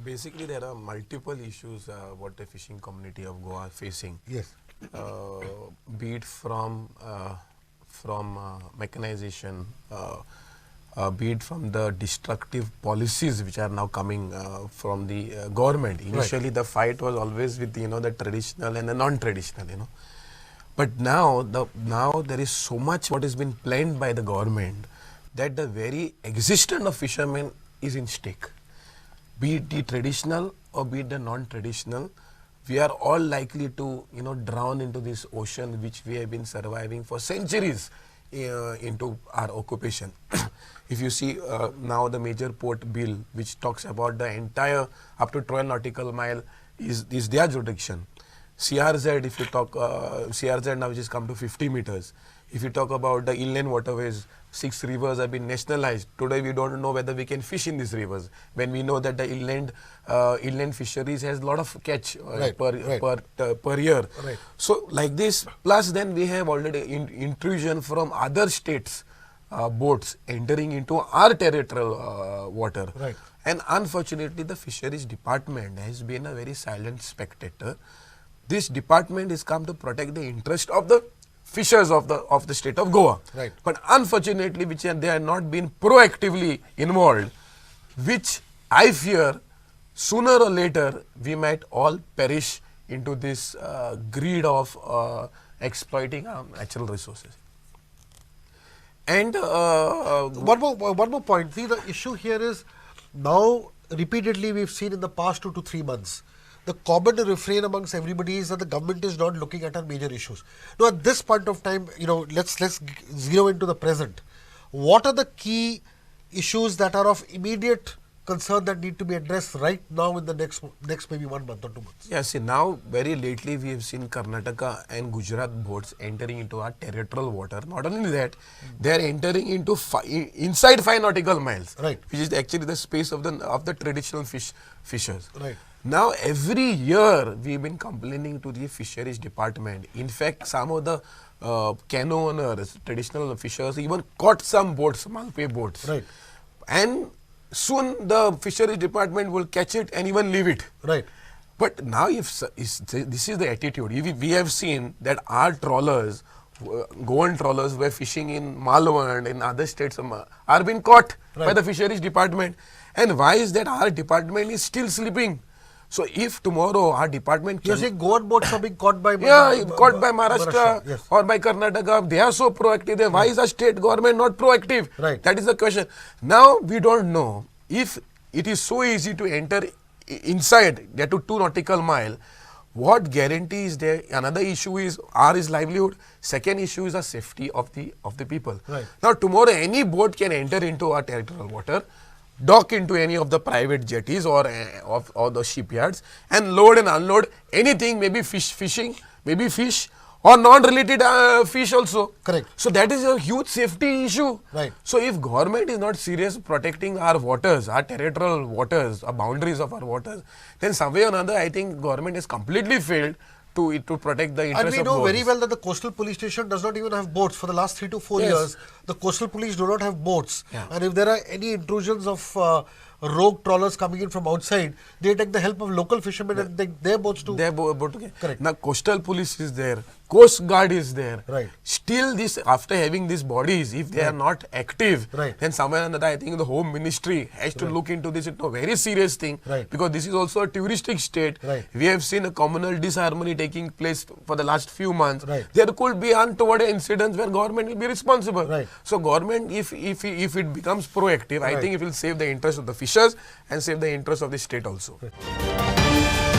Basically, there are multiple issues what the fishing community of Goa are facing. Yes. Be it from mechanization, be it from the destructive policies which are now coming from the government. Initially, the fight was always with the traditional and the non-traditional. But now there is so much what has been planned by the government that the very existence of fishermen is in stake. Be it the traditional or be it the non-traditional, we are all likely to drown into this ocean which we have been surviving for centuries into our occupation. If you see now the major port bill which talks about the entire up to 12 nautical mile is their jurisdiction. CRZ, if you talk CRZ now which has come to 50 meters. If you talk about the inland waterways, 6 rivers have been nationalized. Today we don't know whether we can fish in these rivers when we know that the inland fisheries has a lot of catch per year. Right. So like this, plus then we have already intrusion from other states boats entering into our territorial water. Right. And unfortunately the fisheries department has been a very silent spectator. This department is come to protect the interest of the fishers of the state of Goa. Right. But unfortunately, they are not been proactively involved, which I fear sooner or later we might all perish into this greed of exploiting our natural resources. And One more point. See, the issue here is now repeatedly we've seen in the past 2 to 3 months. The common refrain amongst everybody is that the government is not looking at our major issues. Now, at this point of time, let's zero into the present. What are the key issues that are of immediate concern that need to be addressed right now in the next maybe 1 month or 2 months? Yeah, see, now very lately we have seen Karnataka and Gujarat boats entering into our territorial water. Not only that, they are entering into inside 5 nautical miles, Right. which is actually the space of the traditional fishers. Right. Now every year we've been complaining to the fisheries department. In fact, some of the canoe owners, traditional fishers, even caught some boats, Malpe boats. Right. And soon the fisheries department will catch it and even leave it. Right. But now if this is the attitude, we have seen that our trawlers, Goan trawlers were fishing in Malwa and in other states are being caught by the fisheries department. And why is that our department is still sleeping? So if tomorrow our department You're saying Goan boats are being caught by caught by Maharashtra yes. or by Karnataka, they are so proactive. Why is the state government not proactive? Right. That is the question. Now we don't know if it is so easy to enter inside, get to 2 nautical mile. What guarantee is there? Another issue is livelihood. Second issue is the safety of the people. Right. Now tomorrow any boat can enter into our territorial water, dock into any of the private jetties or the shipyards and load and unload anything, maybe fishing, maybe fish or non-related fish also. Correct. So that is a huge safety issue. Right. So if government is not serious protecting our waters, our territorial waters, our boundaries of our waters, then some way or another I think government has completely failed to protect the interests of And we know Goans. very well that the coastal police station does not even have boats. For the last 3 to 4 Yes. years, the coastal police do not have boats. Yeah. And if there are any intrusions of rogue trawlers coming in from outside, they take the help of local fishermen and take their boats to... They are boat to get. Correct. Now coastal police is there, coast guard is there. Right. Still this, after having these bodies, if they are not active, Right. then somewhere or another I think the home ministry has to look into this. It's a very serious thing. Right. Because this is also a touristic state. Right. We have seen a communal disharmony taking place for the last few months. Right. There could be untoward incidents where government will be responsible. Right. So government, if it becomes proactive, I Right. think it will save the interest of the fishers and save the interest of the state also. Right.